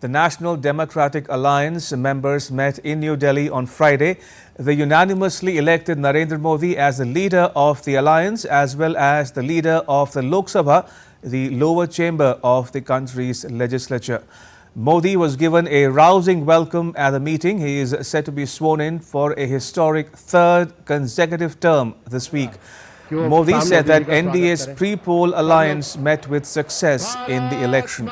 The National Democratic Alliance members met in New Delhi on Friday. They unanimously elected Narendra Modi as the leader of the alliance as well as the leader of the Lok Sabha, the lower chamber of the country's legislature. Modi was given a rousing welcome at the meeting. He is set to be sworn in for a historic third consecutive term this week. Modi said that NDA's pre-poll alliance met with success in the election.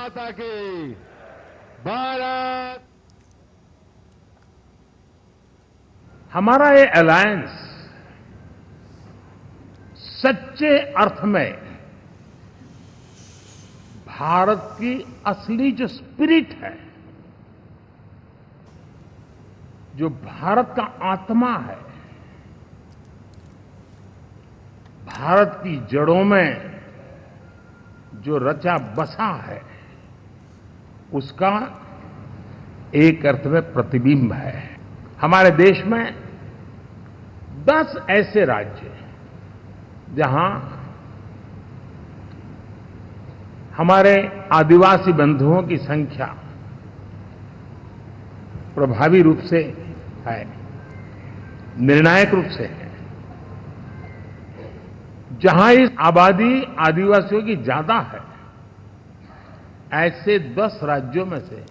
हमारा ये alliance सच्चे अर्थ में भारत की असली जो spirit है, जो भारत का आत्मा है, भारत की जड़ों में जो रचा बसा है, उसका एक अर्थ में प्रतिबिंब है। हमारे देश में 10 ऐसे राज्य जहां हमारे आदिवासी बंधुओं की संख्या प्रभावी रूप से है, निर्णायक रूप से है, जहां इस आबादी आदिवासियों की ज्यादा है, ऐसे 10 राज्यों में से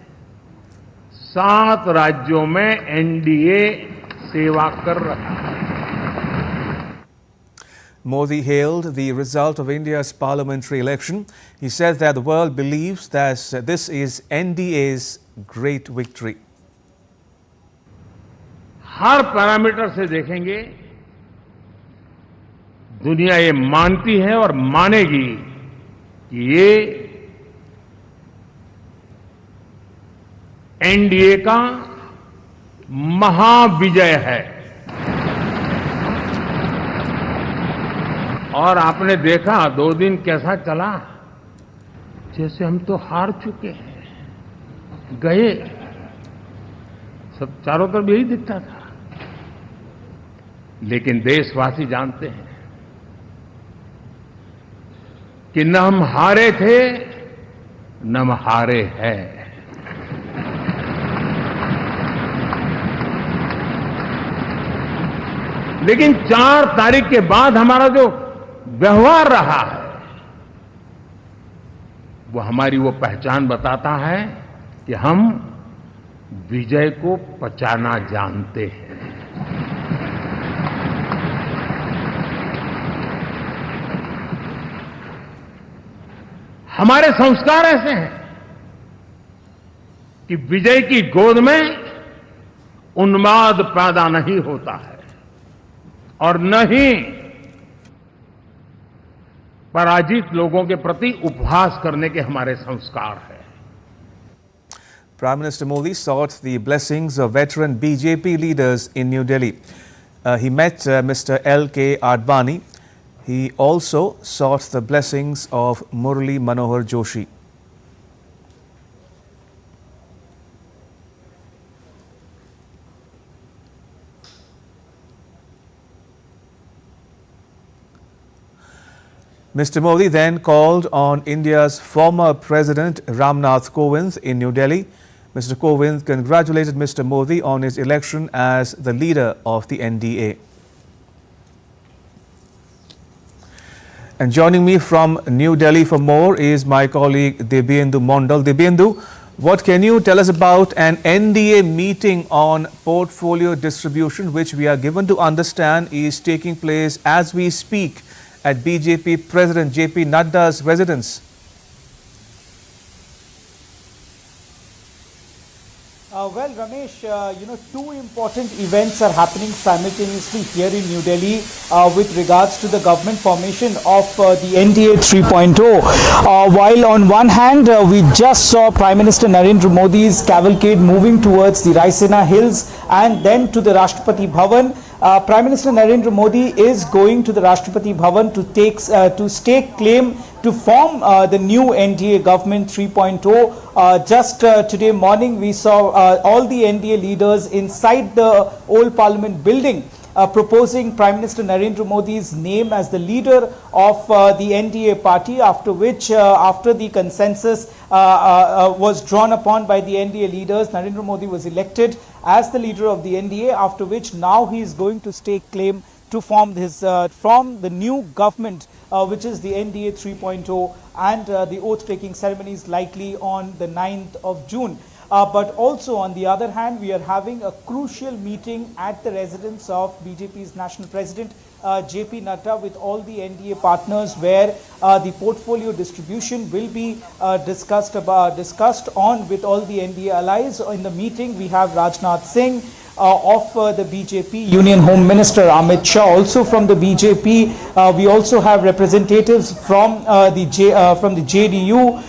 7 राज्यों में एनडीए सेवा कर रहा है। Modi hailed the result of India's parliamentary election. He said that the world believes that this is NDA's great victory. Her parameter से देखेंगे, दुनिया ये मानती है और मानेगी कि ये एनडीए का महाविजय है। और आपने देखा 2 दिन कैसा चला, जैसे हम तो हार चुके हैं, गए, सब चारों तरफ यही दिखता था। लेकिन देशवासी जानते हैं कि न हम हारे थे न हम हारे हैं। लेकिन 4 तारीख के बाद हमारा जो व्यवहार रहा है, वो हमारी वो पहचान बताता है कि हम विजय को पचाना जानते हैं। हमारे संस्कार ऐसे हैं कि विजय की गोद में उन्माद पैदा नहीं होता है और न ही पराजित लोगों के प्रति उपहास करने के हमारे संस्कार हैं। Prime Minister Modi sought the blessings of veteran BJP leaders in New Delhi. He met Mr. L.K. Advani. He also sought the blessings of Murli Manohar Joshi. Mr. Modi then called on India's former President Ram Nath Kovind in New Delhi. Mr. Kovind congratulated Mr. Modi on his election as the leader of the NDA. And joining me from New Delhi for more is my colleague Debyendu Mondal. Debyendu, what can you tell us about an NDA meeting on portfolio distribution, which we are given to understand is taking place as we speak at BJP President JP Nadda's residence? Well, Ramesh, two important events are happening simultaneously here in New Delhi with regards to the government formation of the NDA 3.0. While on one hand, we just saw Prime Minister Narendra Modi's cavalcade moving towards the Raisina Hills and then to the Rashtrapati Bhavan. Prime Minister Narendra Modi is going to the Rashtrapati Bhavan to stake claim to form the new NDA government 3.0. Just today morning, we saw all the NDA leaders inside the old Parliament building. proposing Prime Minister Narendra Modi's name as the leader of the NDA party, after which, after the consensus was drawn upon by the NDA leaders, Narendra Modi was elected as the leader of the NDA, after which now he is going to stake claim to form the new government, which is the NDA 3.0, and the oath-taking ceremony is likely on the 9th of June. But also, on the other hand, we are having a crucial meeting at the residence of BJP's national president, JP Nadda, with all the NDA partners, where the portfolio distribution will be discussed on with all the NDA allies. In the meeting, we have Rajnath Singh of the BJP, Union Home Minister Amit Shah also from the BJP. We also have representatives from the JDU,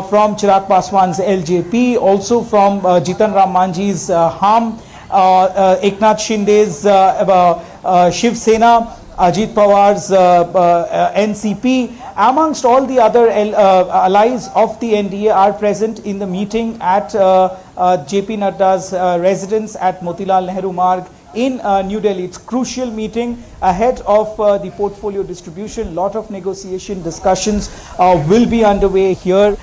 from Chirag Paswan's LJP, also from Jitan Ram Manjhi's HAM, Eknath Shinde's Shiv Sena, Ajit Pawar's NCP, amongst all the other allies of the NDA are present in the meeting at JP Nadda's residence at Motilal Nehru Marg in New Delhi. It's a crucial meeting ahead of the portfolio distribution. Lot of negotiation discussions will be underway here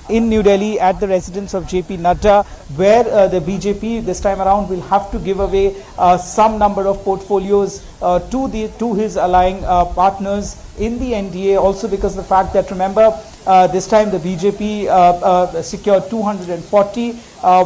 in New Delhi at the residence of JP Nadda, where the BJP this time around will have to give away some number of portfolios to his allying partners in the NDA, also because the fact that, remember, this time the BJP secured 240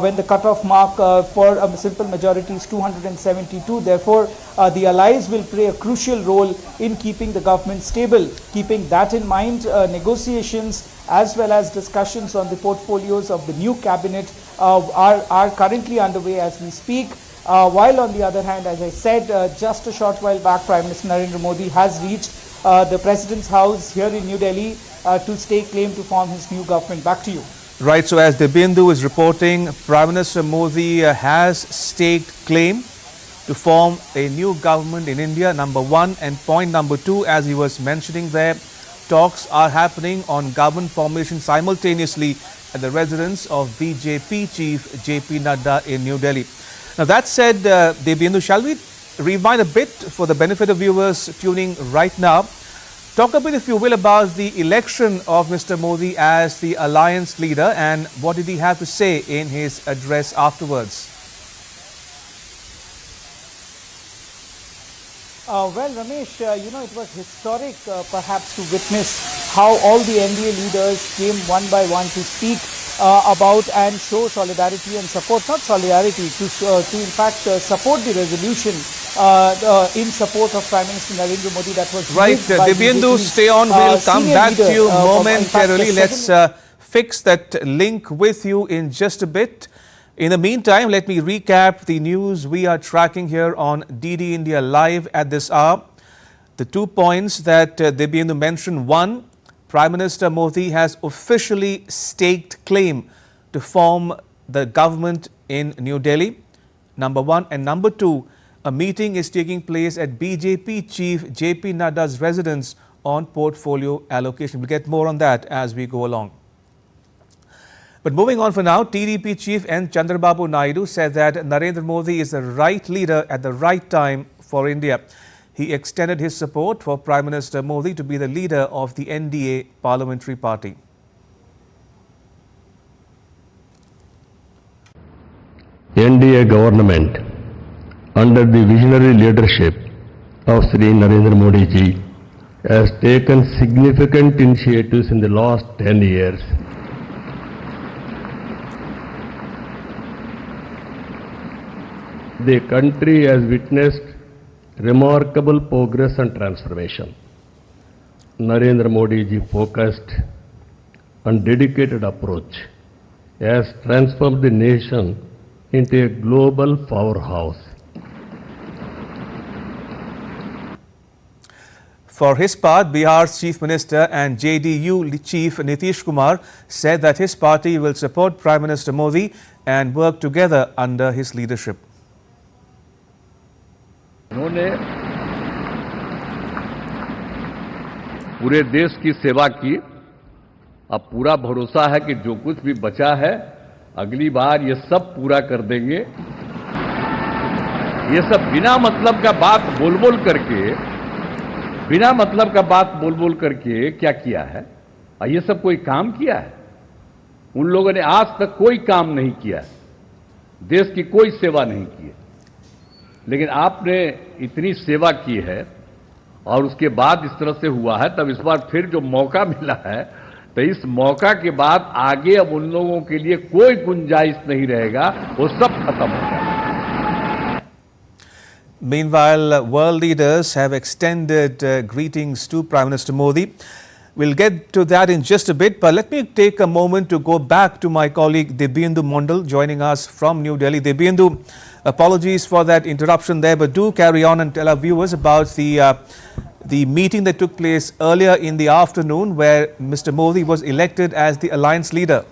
when the cutoff mark for a simple majority is 272. Therefore, the allies will play a crucial role in keeping the government stable. Keeping that in mind, negotiations as well as discussions on the portfolios of the new cabinet are currently underway as we speak. While on the other hand, as I said just a short while back, Prime Minister Narendra Modi has reached the President's house here in New Delhi to stake claim to form his new government. Back to you. Right, so as Debindu is reporting, Prime Minister Modi has staked claim to form a new government in India, number one. And point number two, as he was mentioning there, talks are happening on government formation simultaneously at the residence of BJP chief JP Nadda in New Delhi. Now that said, Debindu, shall we rewind a bit for the benefit of viewers tuning right now? Talk a bit, if you will, about the election of Mr. Modi as the alliance leader, and what did he have to say in his address afterwards? Well, Ramesh, it was historic perhaps to witness how all the NDA leaders came one by one to speak about and show solidarity and support, not solidarity, to in fact support the resolution in support of Prime Minister Narendra Modi that was right. Debindu, stay on. We'll come back to you momentarily. Let's fix that link with you in just a bit. In the meantime, let me recap the news we are tracking here on DD India Live at this hour. The 2 points that Debindu mentioned. One, Prime Minister Modi has officially staked claim to form the government in New Delhi. Number one. And number two, a meeting is taking place at BJP chief JP Nadda's residence on portfolio allocation. We'll get more on that as we go along. But moving on for now, TDP chief N. Chandrababu Naidu said that Narendra Modi is the right leader at the right time for India. He extended his support for Prime Minister Modi to be the leader of the NDA parliamentary party. NDA government, under the visionary leadership of Sri Narendra Modi ji, has taken significant initiatives in the last 10 years. The country has witnessed remarkable progress and transformation. Narendra Modi ji focused and dedicated approach has transformed the nation into a global powerhouse. For his part, Bihar's Chief Minister and JDU Chief Nitish Kumar said that his party will support Prime Minister Modi and work together under his leadership. उन्होंने पूरे देश की सेवा की। अब पूरा भरोसा है कि जो कुछ भी बचा है अगली बार ये सब पूरा कर देंगे। ये सब बिना मतलब का बात बोल करके क्या किया है? ये सब कोई काम किया है? उन लोगों ने आज तक कोई काम नहीं किया, देश की कोई सेवा नहीं की है। लेकिन आपने इतनी सेवा की है और उसके बाद इस तरह से हुआ है, तब इस बार फिर जो मौका मिला है, तो इस मौका के बाद आगे अब उन लोगों के लिए कोई गुंजाइश नहीं रहेगा, वो सब खत्म हो जाएगा। Meanwhile, world leaders have extended greetings to Prime Minister Modi. We'll get to that in just a bit, but let me take a moment to go back to my colleague Dibyendu Mondal joining us from New Delhi. Dibyendu, apologies for that interruption there, but do carry on and tell our viewers about the meeting that took place earlier in the afternoon where Mr. Modi was elected as the alliance leader.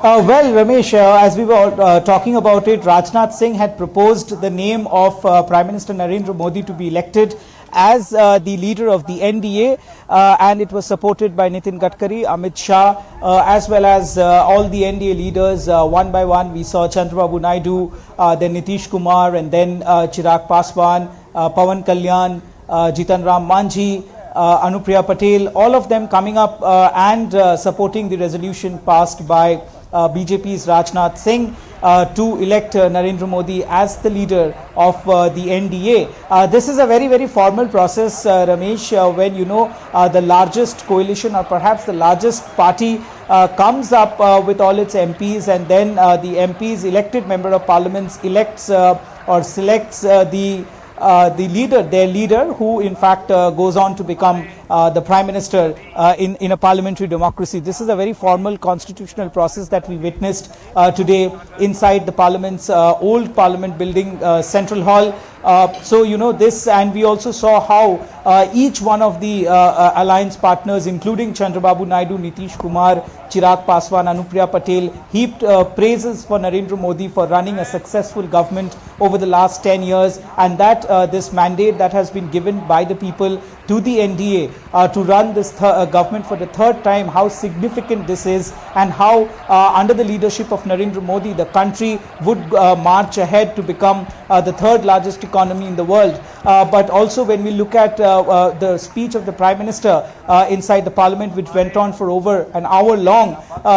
Well, Ramesh, as we were talking about it, Rajnath Singh had proposed the name of Prime Minister Narendra Modi to be elected as the leader of the NDA, and it was supported by Nitin Gadkari, Amit Shah, as well as all the NDA leaders. One by one, we saw Chandrababu Naidu, then Nitish Kumar, and then Chirag Paswan, Pawan Kalyan, Jitan Ram Manjhi, Anupriya Patel, all of them coming up and supporting the resolution passed by BJP's Rajnath Singh to elect Narendra Modi as the leader of the NDA. This is a very, very formal process, Ramesh, when the largest coalition or perhaps the largest party comes up with all its MPs, and then the MPs, elected member of parliaments, elects or selects the leader, their leader, who in fact goes on to become the Prime Minister in a parliamentary democracy. This is a very formal constitutional process that we witnessed today inside the Parliament's old Parliament building, Central Hall. So this, and we also saw how each one of the alliance partners, including Chandrababu Naidu, Nitish Kumar, Chirag Paswan, Anupriya Patel, heaped praises for Narendra Modi for running a successful government over the last 10 years, and that this mandate that has been given by the people to the NDA to run this government for the third time, how significant this is, and how under the leadership of Narendra Modi, the country would march ahead to become the third largest economy in the world. But also when we look at the speech of the Prime Minister inside the Parliament, which went on for over an hour long,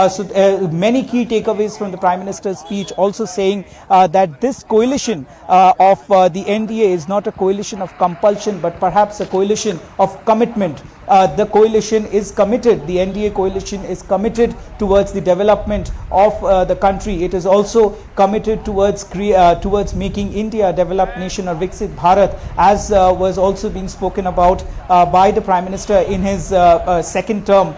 so many key takeaways from the Prime Minister's speech, also saying that this coalition of the NDA is not a coalition of compulsion, but perhaps a coalition of commitment. The coalition is committed, the NDA coalition is committed towards the development of the country. It is also committed towards making India a developed nation, or Viksit Bharat, as was also being spoken about by the Prime Minister in his second term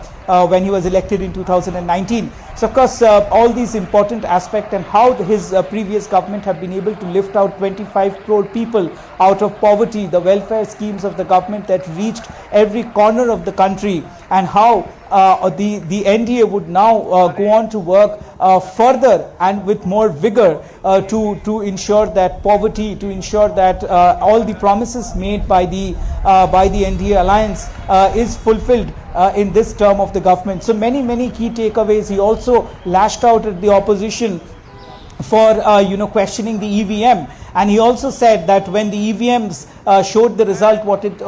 when he was elected in 2019. So of course all these important aspects, and how his previous government have been able to lift out 25 crore people out of poverty, the welfare schemes of the government that reached every corner of the country, and how the NDA would now go on to work further and with more vigor to ensure that poverty, to ensure that all the promises made by the NDA alliance is fulfilled in this term of the government. So many key takeaways. He also lashed out at the opposition for questioning the EVM, and he also said that when the EVMs showed the result what it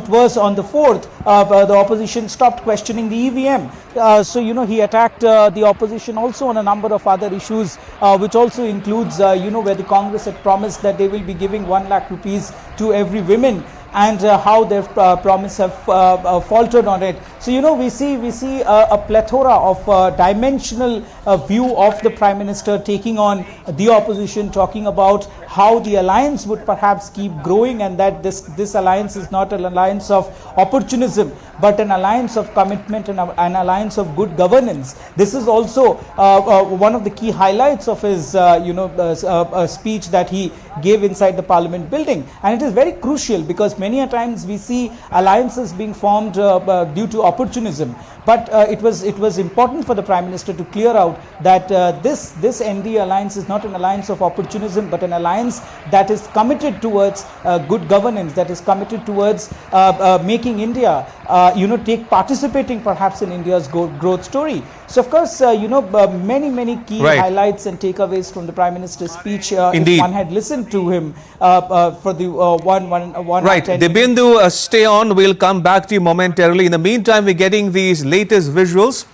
was on the 4th, the opposition stopped questioning the EVM. So he attacked the opposition also on a number of other issues, which also includes where the Congress had promised that they will be giving 1 lakh rupees to every woman, and how their promise have faltered on it. So we see a plethora of dimensional view of the Prime Minister taking on the opposition, talking about how the alliance would perhaps keep growing, and that this alliance is not an alliance of opportunism, but an alliance of commitment and an alliance of good governance. This is also one of the key highlights of his speech that he gave inside the Parliament building, and it is very crucial because many a times we see alliances being formed due to opportunism, but it was important for the Prime Minister to clear out that this NDA alliance is not an alliance of opportunism, but an alliance that is committed towards good governance, that is committed towards making India, participating perhaps in India's growth story. So of course, many key highlights and takeaways from the Prime Minister's speech. If one had listened to him for the one right. Dibyendu, stay on. We'll come back to you momentarily. In the meantime, we're getting these latest visuals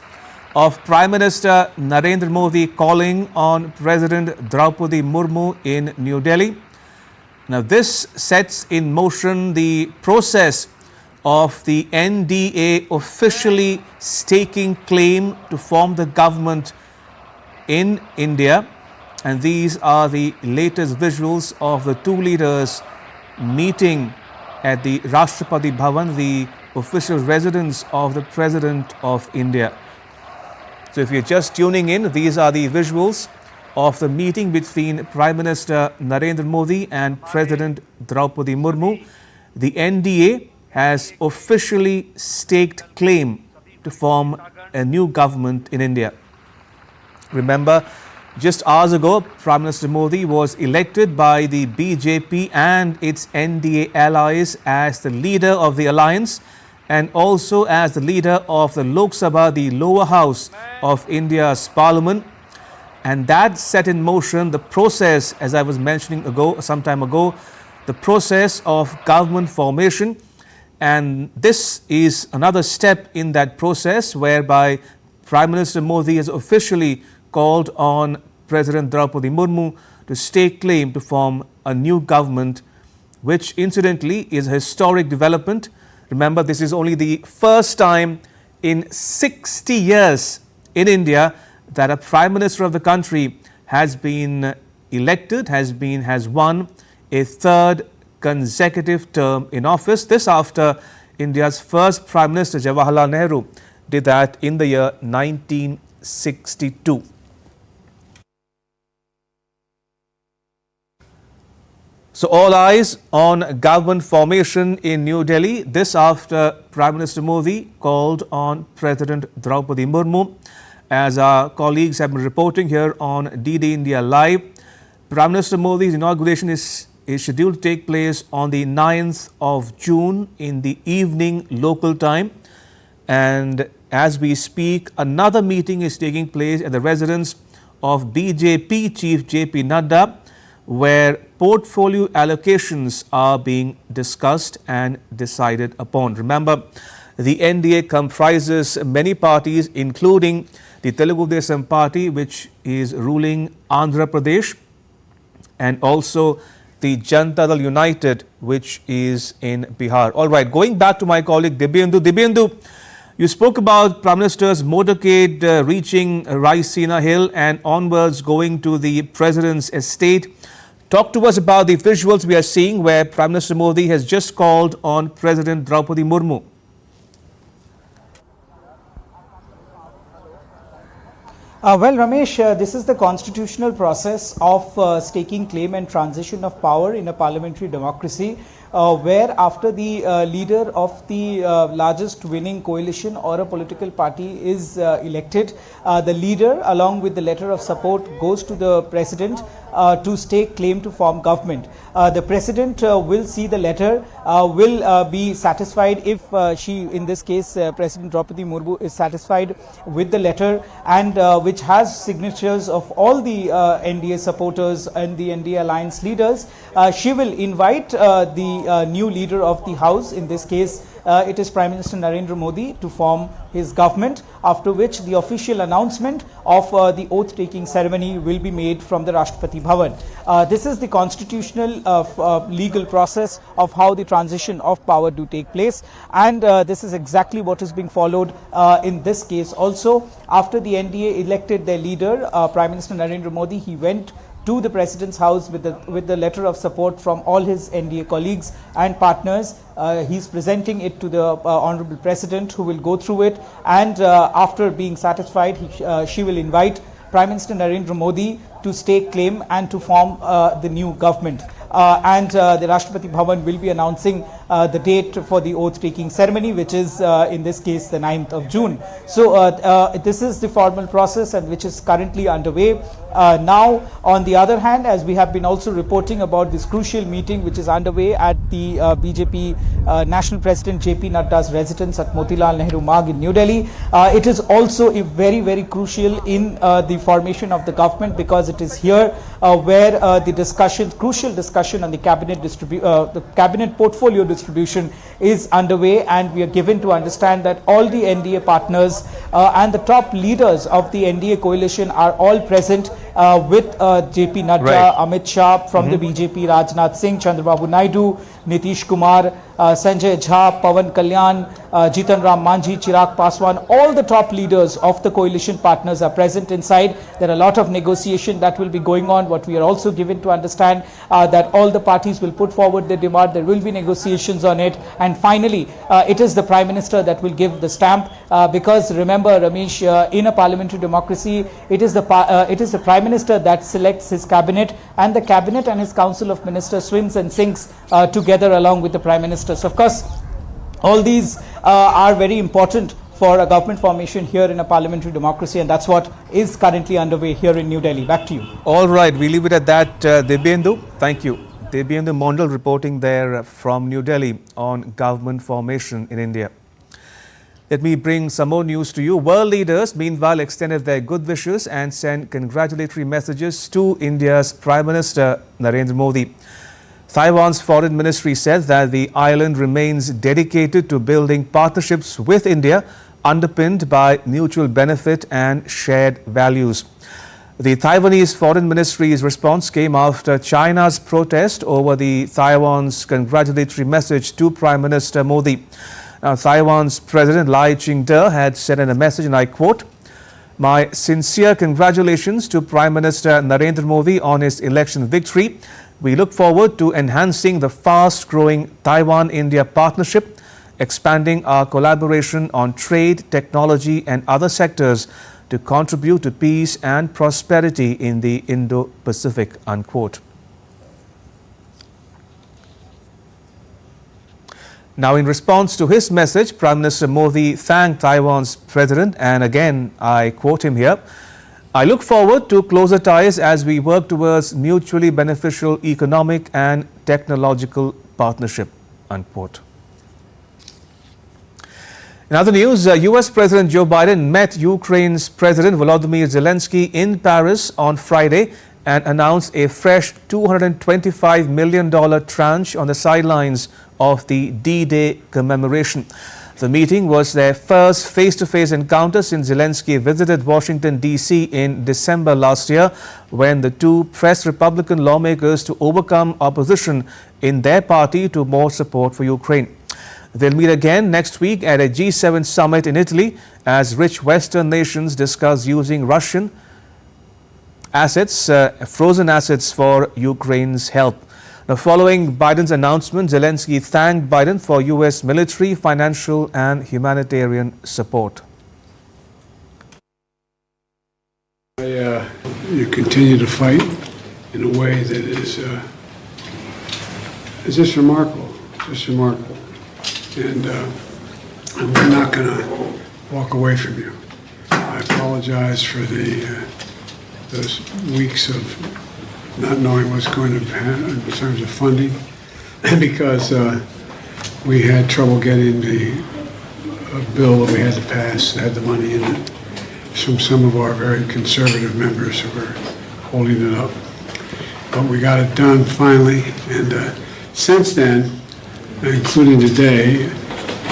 of Prime Minister Narendra Modi calling on President Draupadi Murmu in New Delhi. Now, this sets in motion the process of the NDA officially staking claim to form the government in India. And these are the latest visuals of the two leaders meeting at the Rashtrapati Bhavan, the official residence of the President of India. So if you're just tuning in, these are the visuals of the meeting between Prime Minister Narendra Modi and President Draupadi Murmu. The NDA has officially staked claim to form a new government in India. Remember, just hours ago, Prime Minister Modi was elected by the BJP and its NDA allies as the leader of the alliance and also as the leader of the Lok Sabha, the lower house of India's parliament. And that set in motion the process, as I was mentioning some time ago, the process of government formation. And this is another step in that process whereby Prime Minister Modi has officially called on President Draupadi Murmu to stake claim to form a new government, which incidentally is a historic development. Remember, this is only the first time in 60 years in India that a Prime Minister of the country has been elected, has won a third consecutive term in office. This after India's first Prime Minister Jawaharlal Nehru did that in the year 1962. So all eyes on government formation in New Delhi. This after Prime Minister Modi called on President Draupadi Murmu. As our colleagues have been reporting here on DD India Live, Prime Minister Modi's inauguration is scheduled to take place on the 9th of June in the evening local time. And as we speak, another meeting is taking place at the residence of BJP Chief JP Nadda, where portfolio allocations are being discussed and decided upon. Remember, the NDA comprises many parties, including the Telugu Desam Party, which is ruling Andhra Pradesh, and also the Janata Dal United, which is in Bihar. All right, going back to my colleague Dibyendu. Dibyendu, you spoke about Prime Minister's motorcade reaching Raisina Hill and onwards going to the President's estate. Talk to us about the visuals we are seeing where Prime Minister Modi has just called on President Draupadi Murmu. Well, Ramesh, this is the constitutional process of staking claim and transition of power in a parliamentary democracy, where after the leader of the largest winning coalition or a political party is elected, the leader along with the letter of support goes to the president to stake claim to form government. The president will see the letter, will be satisfied if in this case, President Draupadi Murmu is satisfied with the letter, and which has signatures of all the NDA supporters and the NDA alliance leaders. She will invite the new leader of the house, in this case it is Prime Minister Narendra Modi, to form his government, after which the official announcement of the oath-taking ceremony will be made from the Rashtrapati Bhavan. This is the constitutional legal process of how the transition of power do take place, and this is exactly what is being followed in this case also. After the NDA elected their leader, Prime Minister Narendra Modi, he went to the President's house with the letter of support from all his NDA colleagues and partners. He's presenting it to the Honorable President, who will go through it, and after being satisfied, she will invite Prime Minister Narendra Modi to stake claim and to form the new government. and the Rashtrapati Bhavan will be announcing the date for the oath-taking ceremony, which is in this case the 9th of June. So this is the formal process and which is currently underway. Now, on the other hand, as we have been also reporting about this crucial meeting which is underway at the BJP National President JP Nadda's residence at Motilal Nehru Marg in New Delhi, it is also a very, very crucial in the formation of the government, because it is here where the crucial discussion on the cabinet portfolio distribution is underway, and we are given to understand that all the NDA partners and the top leaders of the NDA coalition are all present with JP Nadda, Right. Amit Shah from the BJP, Rajnath Singh, Chandrababu Naidu, Nitish Kumar, Sanjay Jha, Pawan Kalyan, Jitan Ram Manjhi, Chirag Paswan, all the top leaders of the coalition partners are present inside. There are a lot of negotiation that will be going on. What we are also given to understand that all the parties will put forward their demand. There will be negotiations on it, and finally it is the Prime Minister that will give the stamp, because remember, Ramesh, in a parliamentary democracy, it is the Prime Minister that selects his cabinet, and the cabinet and his council of ministers swims and sinks together along with the Prime Minister. So of course, all these are very important for a government formation here in a parliamentary democracy, and that's what is currently underway here in New Delhi. Back to you. All right, we leave it at that. Debyendu, thank you. Debyendu Mondal reporting there from New Delhi on government formation in India. Let me bring some more news to you. World leaders, meanwhile, extended their good wishes and sent congratulatory messages to India's Prime Minister Narendra Modi. Taiwan's foreign ministry said that the island remains dedicated to building partnerships with India, underpinned by mutual benefit and shared values. The Taiwanese foreign ministry's response came after China's protest over the Taiwan's congratulatory message to Prime Minister Modi. Now, Taiwan's President Lai Ching-te had said in a message, and I quote, "My sincere congratulations to Prime Minister Narendra Modi on his election victory. We look forward to enhancing the fast-growing Taiwan-India partnership, expanding our collaboration on trade, technology and other sectors to contribute to peace and prosperity in the Indo-Pacific," unquote. Now, in response to his message, Prime Minister Modi thanked Taiwan's president, and again, I quote him here, "I look forward to closer ties as we work towards mutually beneficial economic and technological partnership," unquote. In other news, US President Joe Biden met Ukraine's President Volodymyr Zelenskyy in Paris on Friday and announced a fresh $225 million tranche on the sidelines of the D-Day commemoration. The meeting was their first face-to-face encounter since Zelenskyy visited Washington, D.C. in December last year, when the two pressed Republican lawmakers to overcome opposition in their party to more support for Ukraine. They'll meet again next week at a G7 summit in Italy as rich Western nations discuss using Russian assets, frozen assets for Ukraine's help. Now, following Biden's announcement, Zelenskyy thanked Biden for U.S. military, financial and humanitarian support. You continue to fight in a way that is just remarkable, And we're not going to walk away from you. I apologize for those weeks of not knowing what's going to happen in terms of funding, because we had trouble getting the bill that we had to pass that had the money in it from some of our very conservative members who were holding it up. But we got it done finally, and since then, including today,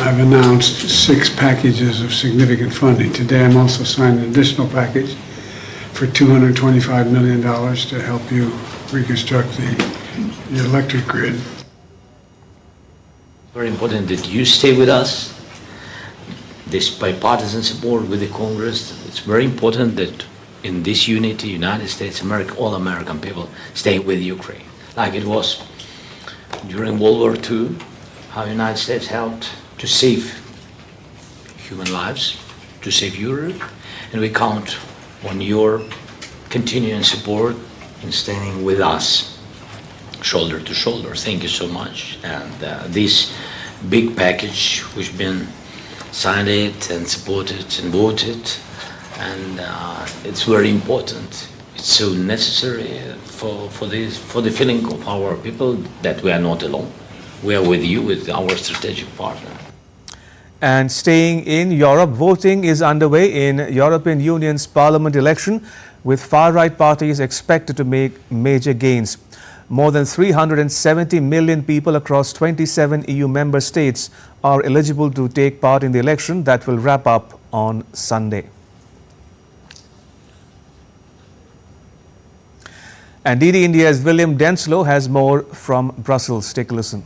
I've announced 6 packages of significant funding. Today I'm also signing an additional package for $225 million to help you reconstruct the electric grid. Very important that you stay with us. This bipartisan support with the Congress. It's very important that in this unity, United States, America, all American people stay with Ukraine. Like it was during World War II, how the United States helped to save human lives, to save Europe, and we count on your continuing support and standing with us shoulder to shoulder. Thank you so much. And this big package which been signed it and supported and voted, and it's very important. It's so necessary for the feeling of our people that we are not alone. We are with you, with our strategic partner. And staying in Europe, voting is underway in European Union's parliament election, with far-right parties expected to make major gains. More than 370 million people across 27 EU member states are eligible to take part in the election that will wrap up on Sunday. And DD India's William Denslow has more from Brussels. Take a listen.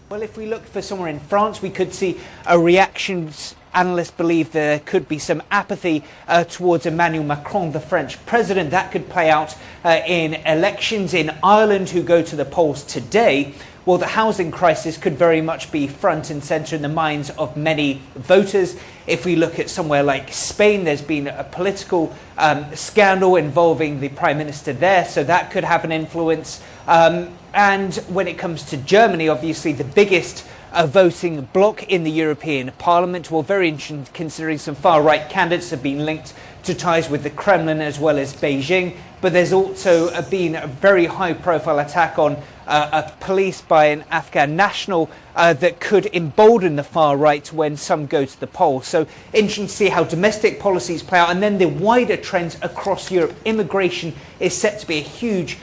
Well, if we look for somewhere in France, we could see a reaction. Analysts believe there could be some apathy towards Emmanuel Macron, the French president. That could play out in elections in Ireland, who go to the polls today. Well, the housing crisis could very much be front and centre in the minds of many voters. If we look at somewhere like Spain, there's been a political scandal involving the Prime Minister there, so that could have an influence. And when it comes to Germany, obviously the biggest voting bloc in the European Parliament. Well, very interesting considering some far-right candidates have been linked to ties with the Kremlin as well as Beijing. But there's also been a very high-profile attack on a police by an Afghan national that could embolden the far right when some go to the polls. So interesting to see how domestic policies play out, and then the wider trends across Europe. Immigration is set to be a huge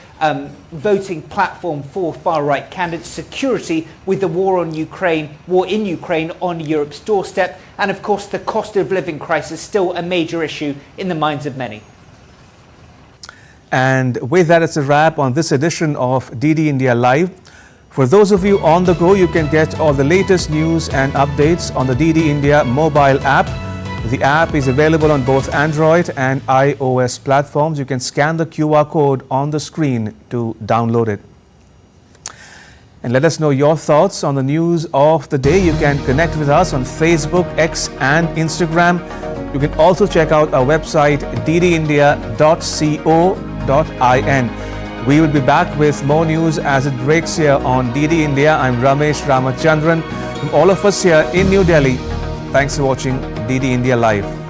voting platform for far-right candidates. Security, with the war in Ukraine on Europe's doorstep, and of course the cost of living crisis still a major issue in the minds of many. And with that, it's a wrap on this edition of DD India Live. For those of you on the go, you can get all the latest news and updates on the DD India mobile app. The app is available on both Android and iOS platforms. You can scan the QR code on the screen to download it. And let us know your thoughts on the news of the day. You can connect with us on Facebook, X and Instagram. You can also check out our website ddindia.co.in. We will be back with more news as it breaks here on DD India. I'm Ramesh Ramachandran. From all of us here in New Delhi, thanks for watching DD India Live.